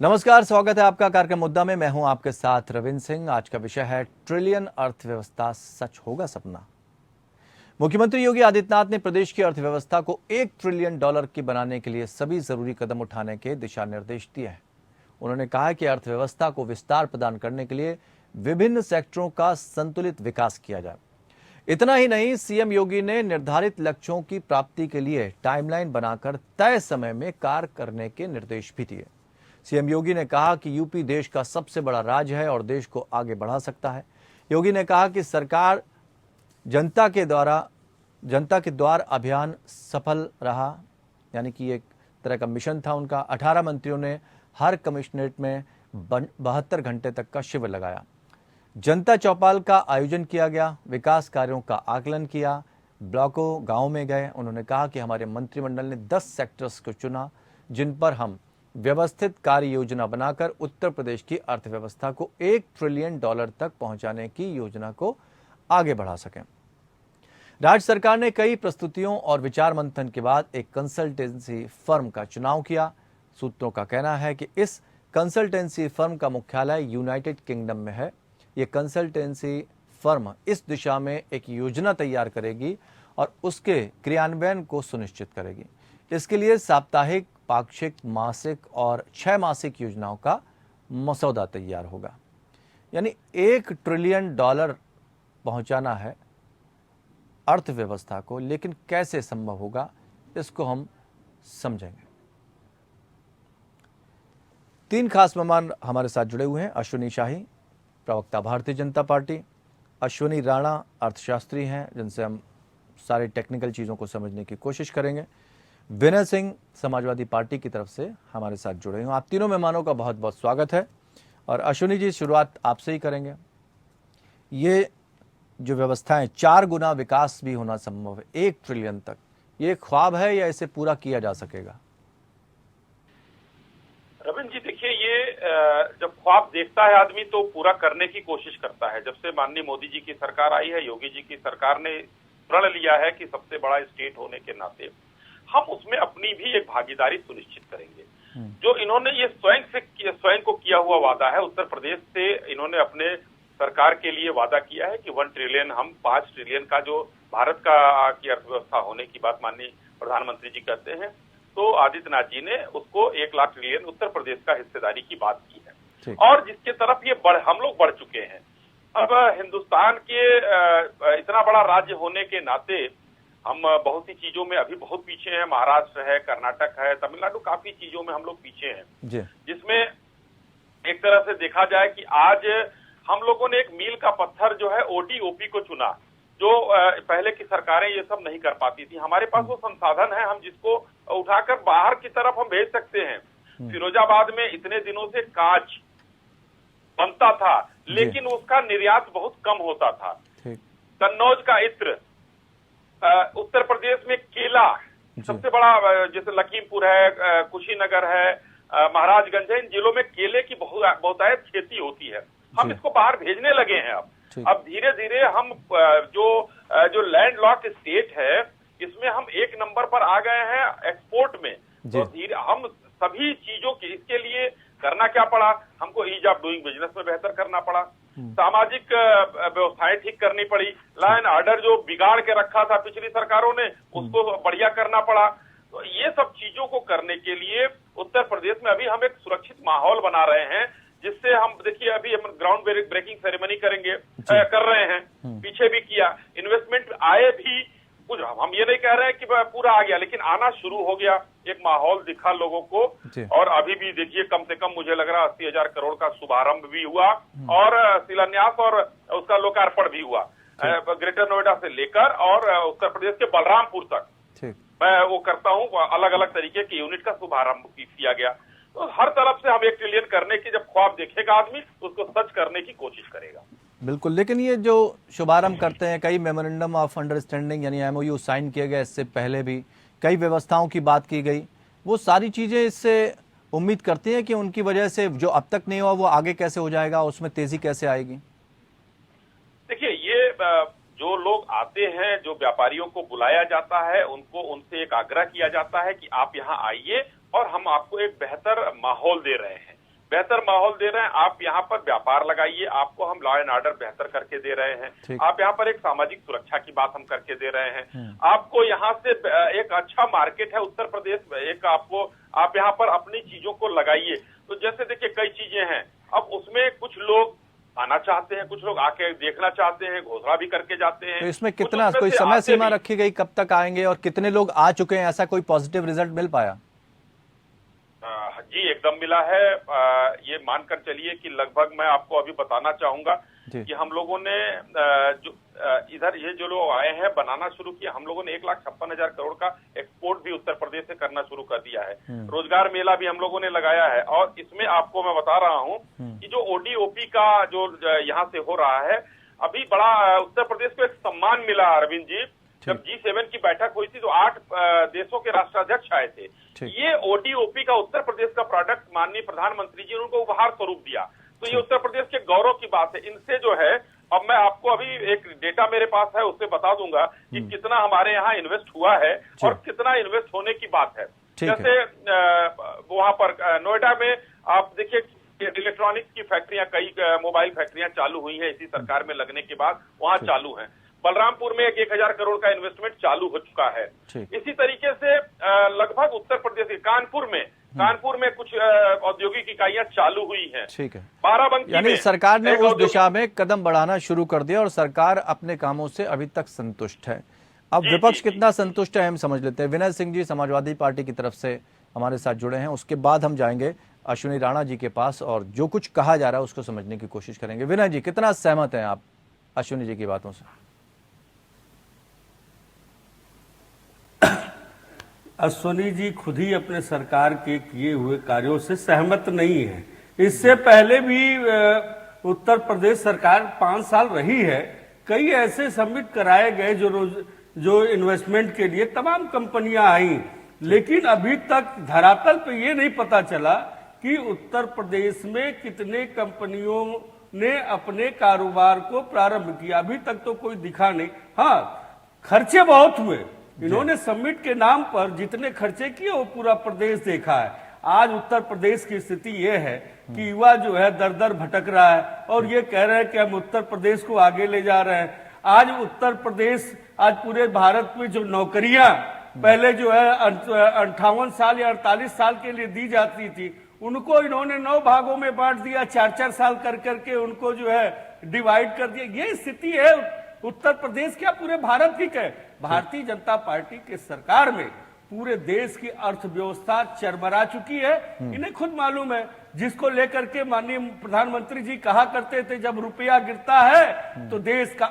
नमस्कार, स्वागत है आपका कार्यक्रम मुद्दा में। मैं हूं आपके साथ रविंद्र सिंह। आज का विषय है ट्रिलियन अर्थव्यवस्था, सच होगा सपना। मुख्यमंत्री योगी आदित्यनाथ ने प्रदेश की अर्थव्यवस्था को $1 ट्रिलियन की बनाने के लिए सभी जरूरी कदम उठाने के दिशा निर्देश दिए हैं। उन्होंने कहा कि अर्थव्यवस्था को विस्तार प्रदान करने के लिए विभिन्न सेक्टरों का संतुलित विकास किया जाए। इतना ही नहीं, सीएम योगी ने निर्धारित लक्ष्यों की प्राप्ति के लिए टाइमलाइन बनाकर तय समय में कार्य करने के निर्देश भी दिए। सीएम योगी ने कहा कि यूपी देश का सबसे बड़ा राज्य है और देश को आगे बढ़ा सकता है। योगी ने कहा कि सरकार जनता के द्वार अभियान सफल रहा, यानी कि एक तरह का मिशन था उनका। 18 मंत्रियों ने हर कमिश्नरेट में 72 घंटे तक का शिविर लगाया। जनता चौपाल का आयोजन किया गया, विकास कार्यों का आकलन किया, ब्लॉकों गांव में गए। उन्होंने कहा कि हमारे मंत्रिमंडल ने 10 सेक्टर्स को चुना जिन पर हम व्यवस्थित कार्य योजना बनाकर उत्तर प्रदेश की अर्थव्यवस्था को $1 ट्रिलियन तक पहुंचाने की योजना को आगे बढ़ा सकें। राज्य सरकार ने कई प्रस्तुतियों और विचार मंथन के बाद एक कंसल्टेंसी फर्म का चुनाव किया। सूत्रों का कहना है कि इस कंसल्टेंसी फर्म का मुख्यालय यूनाइटेड किंगडम में है। ये कंसल्टेंसी फर्म इस दिशा में एक योजना तैयार करेगी और उसके क्रियान्वयन को सुनिश्चित करेगी। इसके लिए साप्ताहिक, पाक्षिक, मासिक और 6 मासिक योजनाओं का मसौदा तैयार होगा। यानी $1 ट्रिलियन पहुंचाना है अर्थव्यवस्था को, लेकिन कैसे संभव होगा इसको हम समझेंगे। 3 खास मेहमान हमारे साथ जुड़े हुए हैं। अश्विनी शाही, प्रवक्ता भारतीय जनता पार्टी। अश्विनी राणा अर्थशास्त्री हैं, जिनसे हम सारी टेक्निकल चीज़ों को समझने की कोशिश करेंगे। विनय सिंह समाजवादी पार्टी की तरफ से हमारे साथ जुड़े हैं। आप तीनों मेहमानों का बहुत बहुत स्वागत है। और अश्विनी जी, शुरुआत आपसे ही करेंगे। ये जो व्यवस्थाएं 4 गुना विकास भी होना संभव है 1 ट्रिलियन तक, ये ख्वाब है या इसे पूरा किया जा सकेगा? रविंद्र जी, देखिए, ये जब ख्वाब देखता है आदमी तो पूरा करने की कोशिश करता है। जब से माननीय मोदी जी की सरकार आई है, योगी जी की सरकार ने प्रण लिया है कि सबसे बड़ा स्टेट होने के नाते हम उसमें अपनी भी एक भागीदारी सुनिश्चित करेंगे। जो इन्होंने ये स्वयं को किया हुआ वादा है, उत्तर प्रदेश से इन्होंने अपने सरकार के लिए वादा किया है कि 1 ट्रिलियन, हम 5 ट्रिलियन का जो भारत का की अर्थव्यवस्था होने की बात माननीय प्रधानमंत्री जी कहते हैं, तो आदित्यनाथ जी ने उसको 1 लाख ट्रिलियन उत्तर प्रदेश का हिस्सेदारी की बात की है और जिसके तरफ ये हम लोग बढ़ चुके हैं। अब हिंदुस्तान के इतना बड़ा राज्य होने के नाते हम बहुत सी चीजों में अभी बहुत पीछे हैं। महाराष्ट्र है, कर्नाटक है, तमिलनाडु, काफी चीजों में हम लोग पीछे हैं, जिसमें एक तरह से देखा जाए कि आज हम लोगों ने एक मील का पत्थर जो है ओडी-ओपी को चुना, जो पहले की सरकारें ये सब नहीं कर पाती थी। हमारे पास वो संसाधन है, हम जिसको उठाकर बाहर की तरफ हम भेज सकते हैं। फिरोजाबाद में इतने दिनों से कांच बनता था, लेकिन उसका निर्यात बहुत कम होता था। कन्नौज का इत्र, उत्तर प्रदेश में केला सबसे बड़ा, जैसे लखीमपुर है, कुशीनगर है, महाराजगंज है, इन जिलों में केले की बहुतायत खेती होती है। हम इसको बाहर भेजने लगे हैं। अब धीरे धीरे हम जो लैंड लॉक स्टेट है, इसमें हम 1 नंबर पर आ गए हैं एक्सपोर्ट में। तो धीरे हम सभी चीजों की, इसके लिए करना क्या पड़ा, हमको ईज ऑफ डूइंग बिजनेस में बेहतर करना पड़ा, सामाजिक व्यवस्थाएं ठीक करनी पड़ी, लॉ एंड ऑर्डर जो बिगाड़ के रखा था पिछली सरकारों ने, उसको बढ़िया करना पड़ा। तो ये सब चीजों को करने के लिए उत्तर प्रदेश में अभी हम एक सुरक्षित माहौल बना रहे हैं, जिससे हम, देखिए, अभी हम ग्राउंड ब्रेकिंग सेरेमनी कर रहे हैं, पीछे भी किया, इन्वेस्टमेंट आए भी कुछ। हम ये नहीं कह रहे हैं कि पूरा आ गया, लेकिन आना शुरू हो गया, एक माहौल दिखा लोगों को। और अभी भी देखिए, कम से कम मुझे लग रहा 80,000 करोड़ का शुभारंभ भी हुआ और शिलान्यास और उसका लोकार्पण भी हुआ, ग्रेटर नोएडा से लेकर और उत्तर प्रदेश के बलरामपुर तक। मैं वो करता हूँ, अलग अलग तरीके की यूनिट का शुभारंभ किया गया। तो हर तरफ से हम 1 ट्रिलियन करने की जब ख्वाब देखेगा आदमी, उसको सच करने की कोशिश करेगा। बिल्कुल, लेकिन ये जो शुभारंभ करते हैं, कई मेमोरेंडम ऑफ अंडरस्टैंडिंग यानी MOU साइन किए गए, इससे पहले भी कई व्यवस्थाओं की बात की गई, वो सारी चीज़ें इससे उम्मीद करती हैं कि उनकी वजह से जो अब तक नहीं हुआ वो आगे कैसे हो जाएगा, उसमें तेजी कैसे आएगी? देखिए, ये जो लोग आते हैं, जो व्यापारियों को बुलाया जाता है, उनसे एक आग्रह किया जाता है कि आप यहाँ आइए और हम आपको एक बेहतर माहौल दे रहे हैं। बेहतर माहौल दे रहे हैं। आप यहाँ पर व्यापार लगाइए, आपको हम लॉ एंड ऑर्डर बेहतर करके दे रहे हैं। आप यहाँ पर एक सामाजिक सुरक्षा की बात हम करके दे रहे हैं। आपको यहाँ से एक अच्छा मार्केट है उत्तर प्रदेश में, एक आपको आप यहाँ पर अपनी चीजों को लगाइए। तो जैसे देखिए कई चीजें हैं, अब उसमें कुछ लोग आना चाहते हैं, कुछ लोग आके देखना चाहते हैं, घोषणा भी करके जाते हैं। तो इसमें कितना कोई समय सीमा रखी गई, कब तक आएंगे और कितने लोग आ चुके हैं, ऐसा कोई पॉजिटिव रिजल्ट मिल पाया? जी एकदम मिला है। ये मानकर चलिए कि लगभग मैं आपको अभी बताना चाहूंगा कि हम लोगों ने जो इधर ये जो लोग आए हैं बनाना शुरू किया, हम लोगों ने 1,56,000 करोड़ का एक्सपोर्ट भी उत्तर प्रदेश से करना शुरू कर दिया है। रोजगार मेला भी हम लोगों ने लगाया है। और इसमें आपको मैं बता रहा हूं कि जो ओडीओपी का जो यहाँ से हो रहा है, अभी बड़ा उत्तर प्रदेश को एक सम्मान मिला अरविंद जी। जब G7 की बैठक हुई थी तो 8 देशों के राष्ट्राध्यक्ष आए थे। ये ओडीओपी का उत्तर प्रदेश का प्रोडक्ट माननीय प्रधानमंत्री जी ने उनको उपहार स्वरूप दिया। तो ये उत्तर प्रदेश के गौरव की बात है। इनसे जो है, अब मैं आपको अभी एक डेटा मेरे पास है, उससे बता दूंगा कि कितना हमारे यहाँ इन्वेस्ट हुआ है और कितना इन्वेस्ट होने की बात है। जैसे वहां पर नोएडा में आप देखिए इलेक्ट्रॉनिक्स की फैक्ट्रियां, कई मोबाइल फैक्ट्रियां चालू हुई है इसी सरकार में लगने के बाद, वहां चालू है। बलरामपुर में 1,000 करोड़ का इन्वेस्टमेंट चालू हो चुका है। इसी तरीके से लगभग उत्तर प्रदेश के कानपुर में कुछ औद्योगिक इकाइयां चालू हुई हैं। ठीक है, बाराबंकी यानी सरकार ने उस दिशा में कदम बढ़ाना शुरू कर दिया और सरकार अपने कामों से अभी तक संतुष्ट है। अब विपक्ष कितना संतुष्ट है हम समझ लेते हैं। विनय सिंह जी समाजवादी पार्टी की तरफ से हमारे साथ जुड़े हैं, उसके बाद हम जाएंगे अश्विनी राणा जी के पास और जो कुछ कहा जा रहा है उसको समझने की कोशिश करेंगे। विनय जी, कितना सहमत हैं आप अश्विनी जी की बातों से? अश्विनी जी खुद ही अपने सरकार के किए हुए कार्यों से सहमत नहीं है। इससे पहले भी उत्तर प्रदेश सरकार 5 साल रही है, कई ऐसे समिट कराए गए जो इन्वेस्टमेंट के लिए तमाम कंपनियां आई, लेकिन अभी तक धरातल पे ये नहीं पता चला कि उत्तर प्रदेश में कितने कंपनियों ने अपने कारोबार को प्रारंभ किया। अभी तक तो कोई दिखा नहीं। हाँ, खर्चे बहुत हुए। इन्होंने समिट के नाम पर जितने खर्चे किए वो पूरा प्रदेश देखा है। आज उत्तर प्रदेश की स्थिति ये है कि युवा जो है दर दर भटक रहा है और ये कह रहे हैं कि हम उत्तर प्रदेश को आगे ले जा रहे हैं। आज उत्तर प्रदेश, आज पूरे भारत में जो नौकरियां पहले जो है 58 साल या 48 साल के लिए दी जाती थी, उनको इन्होंने 9 भागों में बांट दिया, 4-4 साल कर करके उनको जो है डिवाइड कर दिया। ये स्थिति है उत्तर प्रदेश, क्या पूरे भारत की है। भारतीय जनता पार्टी के सरकार में पूरे देश की अर्थव्यवस्था चरमरा चुकी है। इन्हें खुद मालूम है, जिसको लेकर के माननीय प्रधानमंत्री जी कहा करते थे जब रुपया गिरता है तो देश का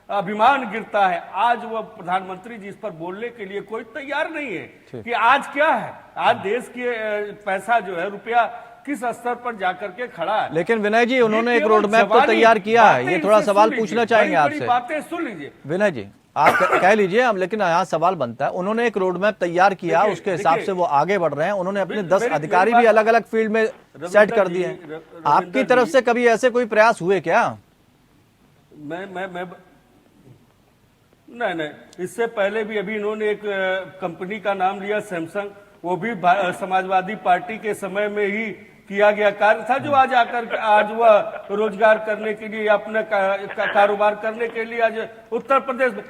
अभिमान गिरता है। आज वह प्रधानमंत्री जी इस पर बोलने के लिए कोई तैयार नहीं है कि आज क्या है, आज देश के पैसा जो है, रुपया किस स्तर पर जाकर के खड़ा है। लेकिन विनय जी, उन्होंने एक रोड मैप तो तैयार किया है। ये थोड़ा सवाल पूछना चाहेंगे आपसे। बातें सुन लीजिए विनय जी, आप कह लीजिए हम, लेकिन यहाँ सवाल बनता है, उन्होंने एक रोड मैप तैयार किया, उसके हिसाब से वो आगे बढ़ रहे हैं। उन्होंने अपने 10 अधिकारी भी अलग अलग फील्ड में सेट कर दिए हैं। आपकी तरफ से कभी ऐसे कोई प्रयास हुए क्या? नहीं, इससे पहले भी अभी इन्होंने एक कंपनी का नाम लिया सैमसंग, वो भी समाजवादी पार्टी के समय में ही किया गया कार्य था, जो आज आकर आज वह रोजगार करने के लिए, अपना कारोबार करने के लिए आज उत्तर प्रदेश में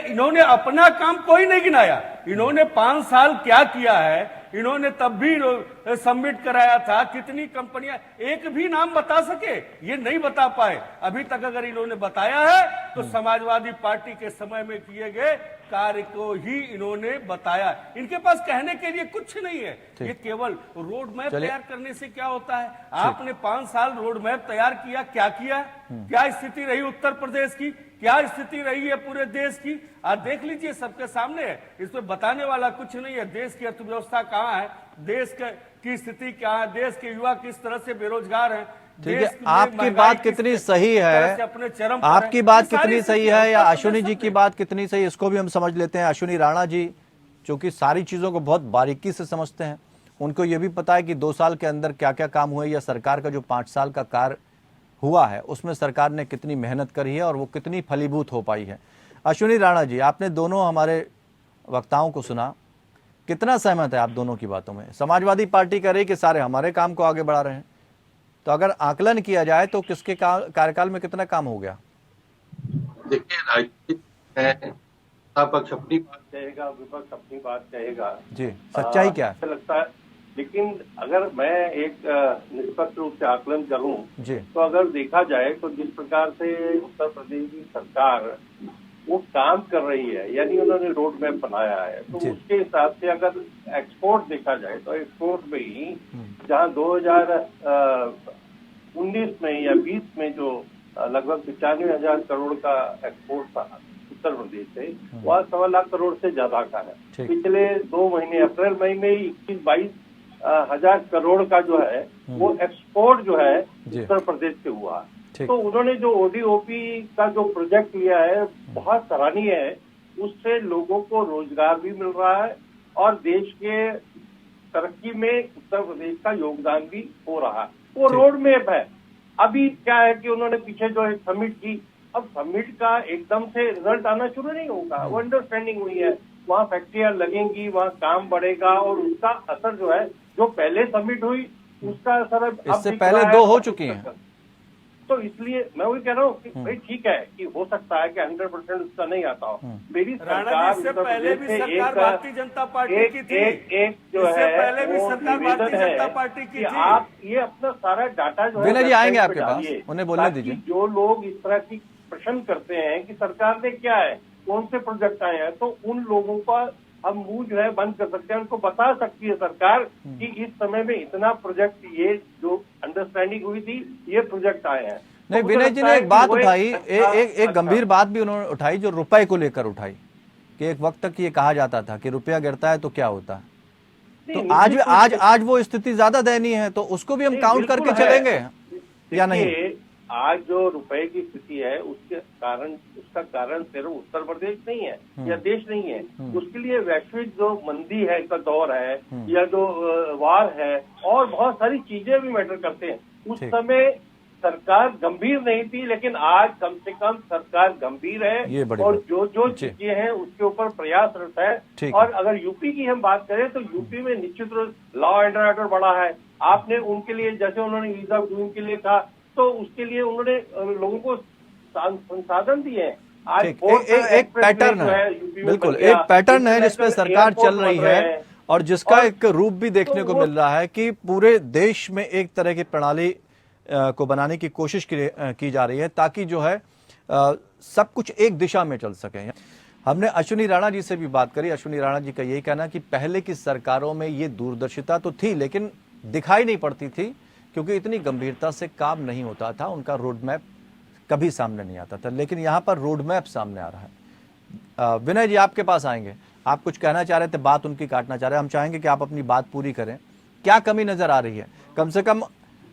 इन्होंने अपना काम कोई नहीं गिनाया। इन्होंने 5 साल क्या किया है, इन्होंने तब भी सबमिट कराया था। कितनी कंपनियां, एक भी नाम बता सके ये नहीं बता पाए अभी तक। अगर इन्होंने बताया है तो समाजवादी पार्टी के समय में किए गए कार्य को ही इन्होंने बताया। इनके पास कहने के लिए कुछ नहीं है। ये केवल रोड मैप तैयार करने से क्या होता है। आपने 5 साल रोड मैप तैयार किया, क्या किया, क्या स्थिति रही उत्तर प्रदेश की, क्या स्थिति रही है पूरे देश की, आज देख लीजिए, सबके सामने है। इसमें बताने वाला कुछ नहीं है। देश की अर्थव्यवस्था कहाँ है, देश की स्थिति क्या है, देश के युवा किस तरह से बेरोजगार हैं। ठीक है, आपकी बात कितनी सही है, आपकी बात कितनी सही है या अश्विनी जी की बात कितनी सही, इसको भी हम समझ लेते हैं। अश्विनी राणा जी जो कि सारी चीजों को बहुत बारीकी से समझते हैं, उनको ये भी पता है कि 2 साल के अंदर क्या क्या काम हुए या सरकार का जो 5 साल का कार्य हुआ है उसमें सरकार ने कितनी मेहनत करी है और वो कितनी फलीभूत हो पाई है। अश्विनी राणा जी, आपने दोनों हमारे वक्ताओं को सुना, कितना सहमत है आप दोनों की बातों में? समाजवादी पार्टी कह रही कि सारे हमारे काम को आगे बढ़ा रहे हैं, तो अगर आकलन किया जाए तो किसके कार्यकाल में कितना काम हो गया? देखिए, राजनीति है, पक्ष अपनी बात कहेगा, विपक्ष अपनी बात कहेगा जी, सच्चाई क्या है? अच्छा लगता है, लेकिन अगर मैं एक निष्पक्ष रूप से आकलन करूं जी, तो अगर देखा जाए तो जिस प्रकार से उत्तर प्रदेश की सरकार वो काम कर रही है, यानी उन्होंने रोड मैप बनाया है, तो जी। उसके हिसाब से अगर एक्सपोर्ट देखा जाए तो एक्सपोर्ट में ही जहां 2019 में या 20 में जो लगभग 95,000 करोड़ का एक्सपोर्ट था उत्तर प्रदेश से, वह 1.25 लाख करोड़ से ज्यादा का है। ठीक। पिछले 2 महीने अप्रैल मई में 21-22 हजार करोड़ का जो है वो एक्सपोर्ट जो है जी। उत्तर प्रदेश से हुआ। ठीक। तो उन्होंने जो ओडीओपी का जो प्रोजेक्ट लिया है बहुत सराहनीय है, उससे लोगों को रोजगार भी मिल रहा है और देश के तरक्की में उत्तर प्रदेश का योगदान भी हो रहा है। वो ठीक। रोड मैप है। अभी क्या है कि उन्होंने पीछे जो एक समिट की, अब समिट का एकदम से रिजल्ट आना शुरू नहीं होगा, वो अंडरस्टैंडिंग हुई है, वहाँ फैक्ट्रियां लगेंगी, वहाँ काम बढ़ेगा और उसका असर जो है, जो पहले समिट हुई उसका असर अब इससे दिख पहले रहा 2 है। हो चुकी हैं। तो इसलिए मैं वही कह रहा हूँ कि भाई ठीक है कि हो सकता है कि 100% उसका नहीं आता हो। मेरी राणा सरकार जी, इससे उत्तर पहले प्रदेश भी से सरकार एक- भारतीय जनता पार्टी एक- की थी। एक- एक जो इससे है पहले भी वो सरकार निवेदन भारतीय है जनता पार्टी की कि थी। आप ये अपना सारा डाटा जो है विनय जी वेबसाइट आएंगे पे आपके पास, डालिए, उन्हें बोलने ताकि दीजिए। जो लोग इस तरह की प्रश्न करते हैं कि सरकार ने क्या है, कौन से प्रोजेक्ट आए हैं, तो उन लोगों का हम मुंह जो है बंद कर सकते हैं, उनको बता सकती है सरकार कि इस समय में इतना प्रोजेक्ट, ये जो अंडरस्टैंडिंग हुई थी, ये प्रोजेक्ट आए हैं। नहीं, तो मुझे विनय जी लगता ने है एक कि बात वो उठाई, अच्छा- एक अच्छा। गंभीर बात भी उन्होंने उठाई जो रुपए को लेकर उठाई कि एक वक्त तक ये कहा जाता था कि रुपया गिरता है तो क्या होता है, तो नहीं, आज निश्चित आज रूप से- आज वो स्थिति ज्यादा दयनीय है, तो उसको भी हम नहीं, काउंट बिल्कुल करके है। चलेंगे या नहीं? देखिए, आज जो रुपए की स्थिति है उसका कारण सिर्फ उत्तर प्रदेश नहीं है या देश नहीं है, उसके लिए वैश्विक जो मंदी है का दौर है या जो वार है और बहुत सारी चीजें भी मैटर करते हैं। उस ठीक। समय सरकार गंभीर नहीं थी, लेकिन आज कम से कम सरकार गंभीर ये है बड़ी और बात। जो जी। चीजें हैं उसके ऊपर प्रयासरत है। ठीक और अगर यूपी की हम बात करें तो यूपी में निश्चित रूप लॉ एंड ऑर्डर बढ़ा है। आपने उनके लिए, जैसे उन्होंने ईज ऑफ डूइंग के लिए कहा, तो उसके लिए उन्होंने लोगों को संसाधन दिए हैं। आज ठीक, फोर्थ एक एक्सप्रेस पैटर्न वे जो है, यूपी में बिल्कुल बन गया, एक पैटर्न है जिसपे इंटरनेशनल सरकार चल एयरपोर्ट रही बन रहे है हैं। और जिसका और- एक रूप भी देखने तो को वो- मिल रहा है कि पूरे देश में एक तरह की प्रणाली को बनाने की कोशिश की जा रही है ताकि जो है सब कुछ एक दिशा में चल सके। हमने अश्विनी राणा जी से भी बात करी। अश्विनी राणा जी का यही कहना कि पहले की सरकारों में ये दूरदर्शिता तो थी लेकिन दिखाई नहीं पड़ती थी क्योंकि इतनी गंभीरता से काम नहीं होता था, उनका रोड मैप कभी सामने नहीं आता था, लेकिन यहाँ पर रोड मैप सामने आ रहा है। विनय जी आपके पास आएंगे, आप कुछ कहना चाह रहे थे, बात उनकी काटना चाह रहे हैं, हम चाहेंगे कि आप अपनी बात पूरी करें। क्या कमी नजर आ रही है? कम से कम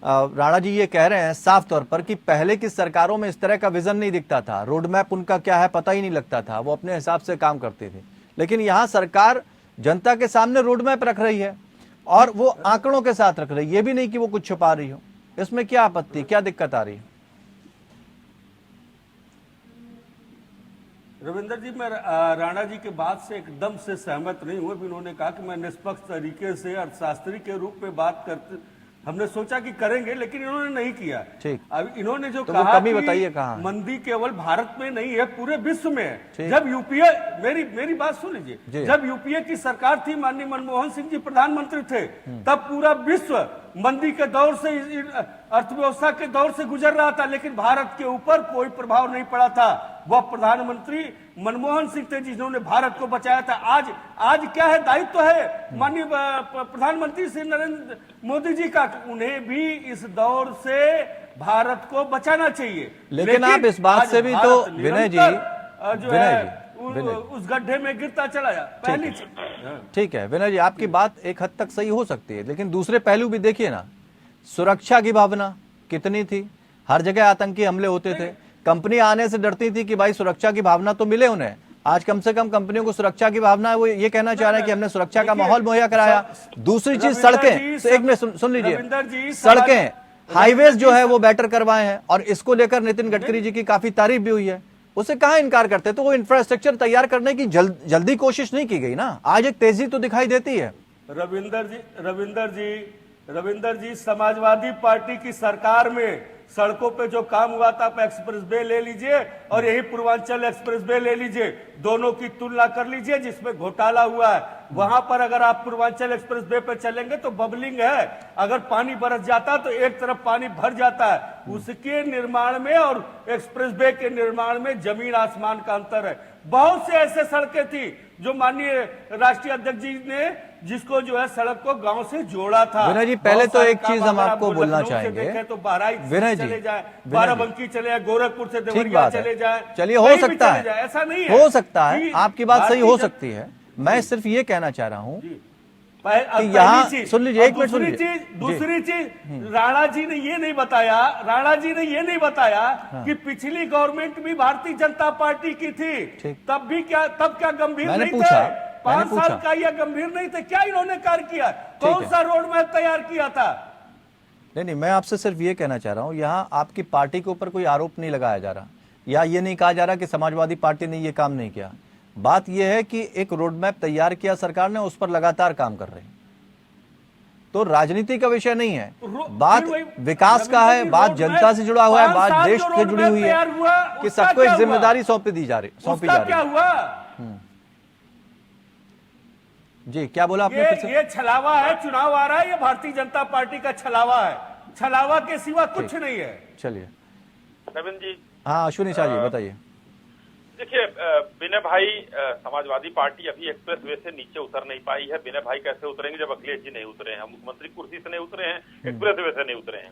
राणा जी ये कह रहे हैं साफ तौर पर कि पहले की सरकारों में इस तरह का विजन नहीं दिखता था, रोड मैप उनका क्या है पता ही नहीं लगता था, वो अपने हिसाब से काम करती थी, लेकिन यहाँ सरकार जनता के सामने रोड मैप रख रही है और वो आंकड़ों के साथ रख रही है, ये भी नहीं कि वो कुछ छुपा रही हो। इसमें क्या आपत्ति, क्या दिक्कत आ रही है? रविंदर जी, मैं राणा जी के बात से एकदम से सहमत नहीं हूं। इन्होंने कहा कि मैं निष्पक्ष तरीके से अर्थशास्त्री के रूप में बात करते, हमने सोचा कि करेंगे लेकिन इन्होंने नहीं किया। ठीक। अब इन्होंने जो तो वो कहा कमी कि बताइए कहाँ है? मंदी केवल भारत में नहीं है, पूरे विश्व में है। ठीक। जब यूपीए, मेरी बात सुन जी। लीजिए, जब यूपीए की सरकार थी, माननीय मनमोहन सिंह जी प्रधानमंत्री थे, तब पूरा विश्व मंदी के दौर से, अर्थव्यवस्था के दौर से गुजर रहा था, लेकिन भारत के ऊपर कोई प्रभाव नहीं पड़ा था। वह प्रधानमंत्री मनमोहन सिंह थे जिन्होंने भारत को बचाया था। आज क्या है, दायित्व है माननीय प्रधानमंत्री श्री नरेंद्र मोदी जी का, उन्हें भी इस दौर से भारत को बचाना चाहिए। लेकिन आप इस बात आज से भी तो भारत विनय जी, निरंतर, जो विनय है जी, विनय जी। उस गड्ढे में गिरता चला जा पहली चीज। ठीक है विनय जी, आपकी बात एक हद तक सही हो सकती है, लेकिन दूसरे पहलू भी देखिए ना, सुरक्षा की भावना कितनी थी, हर जगह आतंकी हमले होते थे, कंपनी आने से डरती थी कि भाई सुरक्षा की भावना तो मिले उन्हें। आज कम से कम कंपनियों को सुरक्षा की भावना है, वो ये कहना चाह रहे हैं कि हमने सुरक्षा का माहौल मुहैया कराया। दूसरी चीज सड़कें, तो एक मिनट सुन लीजिए, सड़कें, हाईवेज जो है वो बेटर करवाए हैं और इसको लेकर नितिन गडकरी जी की काफी तारीफ भी हुई है, उसे कहाँ इनकार करते? तो वो इंफ्रास्ट्रक्चर तैयार करने की जल्दी कोशिश नहीं की गई ना, आज एक तेजी तो दिखाई देती है। रविंदर जी, रविंदर जी, समाजवादी पार्टी की सरकार में सड़कों पे जो काम हुआ था, आप एक्सप्रेस वे ले लीजिए और यही पूर्वांचल एक्सप्रेस वे ले लीजिए, दोनों की तुलना कर लीजिए, जिसमें घोटाला हुआ है वहां पर अगर आप पूर्वांचल एक्सप्रेस वे पे चलेंगे तो बबलिंग है, अगर पानी बरस जाता तो एक तरफ पानी भर जाता है। उसके निर्माण में और एक्सप्रेस वे के निर्माण में जमीन आसमान का अंतर है। बहुत से ऐसे सड़कें थी जो माननीय राष्ट्रीय अध्यक्ष जी ने जिसको जो है सड़क को गांव से जोड़ा था। विनय जी, पहले तो एक चीज हम आपको बोलना लखनऊ से चाहेंगे, देखें तो बहराइच विनय चले जी, जाए, विनय बाराबंकी चले जाए, गोरखपुर से ठीक देवरिया बात चले है, जाए, चलिए हो कहीं भी सकता चले जाए, है, ऐसा नहीं है, हो सकता है, कि आपकी बात सही हो भारतीय सकती है। मैं सिर्फ ये कहना चाह रहा हूँ पहली यहाँ चीज, सुन लीजिए, एक मिनट सुन दूसरी लीजिए। चीज, दूसरी चीज राणा जी ने ये नहीं बताया, राणा जी ने ये नहीं बताया कि पिछली गवर्नमेंट भी भारतीय जनता पार्टी की थी, ठीक। तब क्या गंभीर मैंने नहीं पूछा, थे? मैंने 5 साल पूछा। का यह गंभीर नहीं थे क्या? इन्होंने कार्य किया, कौन है। सा रोड मैप तैयार किया था? नहीं, मैं आपसे सिर्फ ये कहना चाह रहा हूँ, यहाँ आपकी पार्टी के ऊपर कोई आरोप नहीं लगाया जा रहा, या ये नहीं कहा जा रहा कि समाजवादी पार्टी ने ये काम नहीं किया। बात यह है कि एक रोड मैप तैयार किया सरकार ने, उस पर लगातार काम कर रहे हैं, तो राजनीति का विषय नहीं है, बात विकास का है, बात जनता से जुड़ा हुआ है, बात देश से जुड़ी हुई है कि सबको एक जिम्मेदारी सौंपी जा रही क्या हुआ? जी, क्या बोला आपने फिर से? ये छलावा है, चुनाव आ रहा है, ये भारतीय जनता पार्टी का छलावा है, छलावा के सिवा कुछ नहीं है। चलिए, नवीन जी। हाँ अश्विनी शाह जी बताइए। देखिए, विनय भाई, समाजवादी पार्टी अभी एक्सप्रेस वे से नीचे उतर नहीं पाई है। विनय भाई कैसे उतरेंगे जब अखिलेश जी नहीं उतरे हैं, मुख्यमंत्री कुर्सी से नहीं उतरे हैं, एक्सप्रेस वे से नहीं उतरे हैं।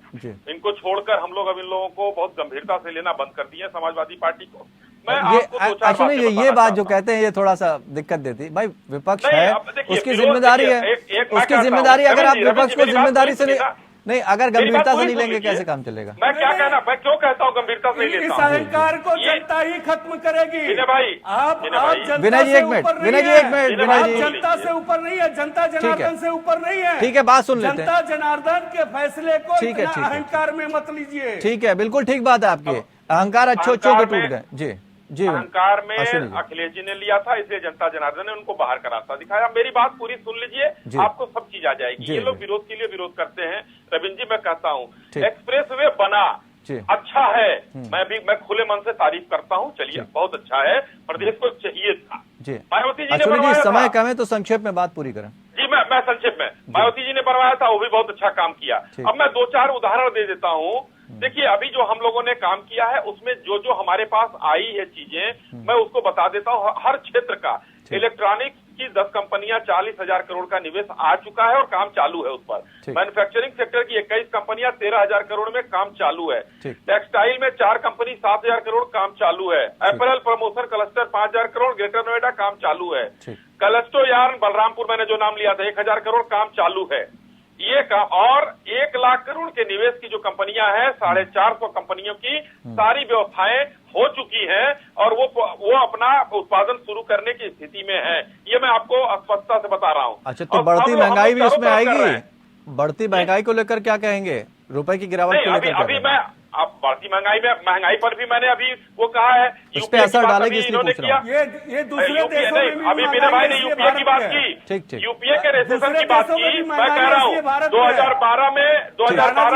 इनको छोड़कर हम लोग अब इन लोगों को बहुत गंभीरता से लेना बंद कर दिया समाजवादी पार्टी को। मैं आपको दो चार अश्विनी जी, ये बात जो कहते हैं ये थोड़ा सा दिक्कत देती भाई, विपक्ष है, उसकी जिम्मेदारी है, उसकी जिम्मेदारी, अगर आप विपक्ष को जिम्मेदारी से नहीं, अगर गंभीरता से नहीं लेंगे कैसे काम चलेगा? मैं क्या कहना, मैं क्यों कहता हूँ गंभीरता से नहीं इस लेता हूँ? अहंकार को जनता ही खत्म करेगी। विनय भाई, आप जनता विनय जी से एक मिनट, ऊपर नहीं विनय जी है। एक मिनट, विनय जी जनता से ऊपर नहीं है, जनता जनार्दन से ऊपर नहीं है। ठीक है, बात सुन लेते हैं। जनता जनार्दन के फैसले को ठीक है, इतना ठीक है। अहंकार में मत लीजिए। ठीक है, बिल्कुल ठीक बात है आपकी, अहंकार अच्छे के टूट गए। जी जी, अहंकार में अश्विनी जी। अखिलेश जी ने लिया था, इसलिए जनता जनार्दन ने उनको बाहर का रास्ता दिखाया। मेरी बात पूरी सुन लीजिए, आपको सब चीज आ जाएगी। ये लोग विरोध के लिए विरोध करते हैं। रविंद्र जी, मैं कहता हूँ एक्सप्रेस वे बना, अच्छा है, मैं खुले मन से तारीफ करता हूँ, चलिए बहुत अच्छा है, प्रदेश को चाहिए था। जी, मायावती जी ने अश्विनी जी बनवाया समय था। कम है तो संक्षेप में बात पूरी करें। जी, मैं संक्षेप में, मायावती जी ने बनवाया था, वो भी बहुत अच्छा काम किया। अब मैं 2-4 उदाहरण दे देता हूँ। देखिए, अभी जो हम लोगों ने काम किया है उसमें जो हमारे पास आई है चीजें, मैं उसको बता देता हूँ। हर क्षेत्र का इलेक्ट्रॉनिक्स की 10 कंपनियां, 40,000 करोड़ का निवेश आ चुका है और काम चालू है उस पर। मैन्युफैक्चरिंग सेक्टर की 21 कंपनियां 13,000 करोड़ में काम चालू है। टेक्सटाइल में 4 कंपनी 7,000 करोड़ काम चालू है। Apparel promotion cluster 5,000 crore, greater Noida काम चालू है। कलस्टो यार्न बलरामपुर मैंने जो नाम लिया था 1,000 करोड़ काम चालू है। ये काम, और 1 लाख करोड़ के निवेश की जो कंपनियां हैं, 450 कंपनियों की सारी व्यवस्थाएं हो चुकी हैं और वो अपना उत्पादन शुरू करने की स्थिति में है। ये मैं आपको स्पष्टता से बता रहा हूँ। अच्छा, तो बढ़ती महंगाई भी उसमें आएगी? बढ़ती महंगाई को लेकर क्या कहेंगे? रुपए की गिरावट को लेकर? अभी मैं अब बढ़ती महंगाई पर भी मैंने अभी वो कहा है, इस पे असर डालेगी इसलिए पूछ रहा हूँ। ये दूसरे देशों में भी अभी विनय भाई ने यूपीए की बात की, ठीक। यूपीए के रिसेशन की बात की। मैं कह रहा हूँ 2012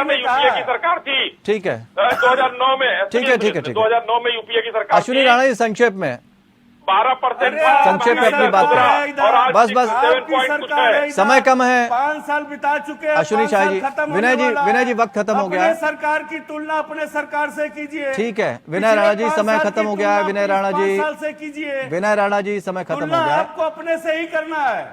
में यूपीए की सरकार थी। ठीक है, 2009 में, ठीक है 2009 में यूपीए की सरकार। अश्विनी राणा जी संक्षेप में 12% संक्षेप में अपनी बात करें, बस समय कम है। 5 साल बिता चुके हैं। अश्विनी शाह जी, विनय जी वक्त खत्म हो गया है। सरकार की तुलना अपने सरकार से कीजिए। ठीक है विनय राणा जी, समय खत्म हो गया है। विनय राणा जी, से कीजिए। विनय राणा जी, समय खत्म हो गया है। आपको अपने से ही करना है।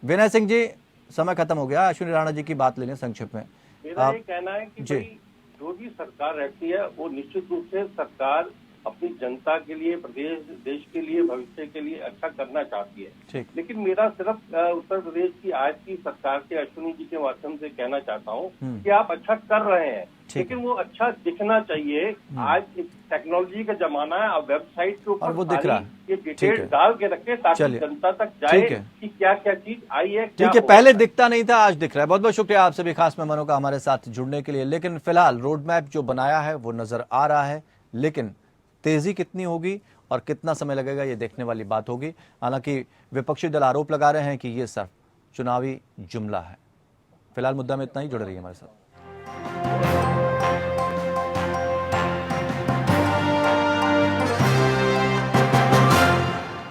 विनय सिंह जी, समय खत्म हो गया। अश्विनी राणा जी की बात लेने संक्षेप में। मेरा ये कहना है कि जो भी सरकार रहती है वो निश्चित रूप से सरकार अपनी जनता के लिए, प्रदेश देश के लिए, भविष्य के लिए अच्छा करना चाहती है। लेकिन मेरा सिर्फ उत्तर प्रदेश की आज की सरकार से अश्विनी जी के माध्यम से कहना चाहता हूँ कि आप अच्छा कर रहे हैं, लेकिन वो अच्छा दिखना चाहिए। आज टेक्नोलॉजी का जमाना है, आप वेबसाइट के ऊपर वो दिख रहा है, ये डिटेल डाल के रखें ताकि जनता तक जाए कि क्या क्या चीज आई है। ठीक है, पहले दिखता नहीं था, आज दिख रहा है। बहुत बहुत शुक्रिया आप सभी खास मेहमानों का हमारे साथ जुड़ने के लिए। लेकिन फिलहाल रोड मैप जो बनाया है वो नजर आ रहा है, लेकिन तेजी कितनी होगी और कितना समय लगेगा ये देखने वाली बात होगी। हालांकि विपक्षी दल आरोप लगा रहे हैं कि ये सिर्फ चुनावी जुमला है। फिलहाल मुद्दा में इतना ही, जुड़े रहिए हमारे साथ।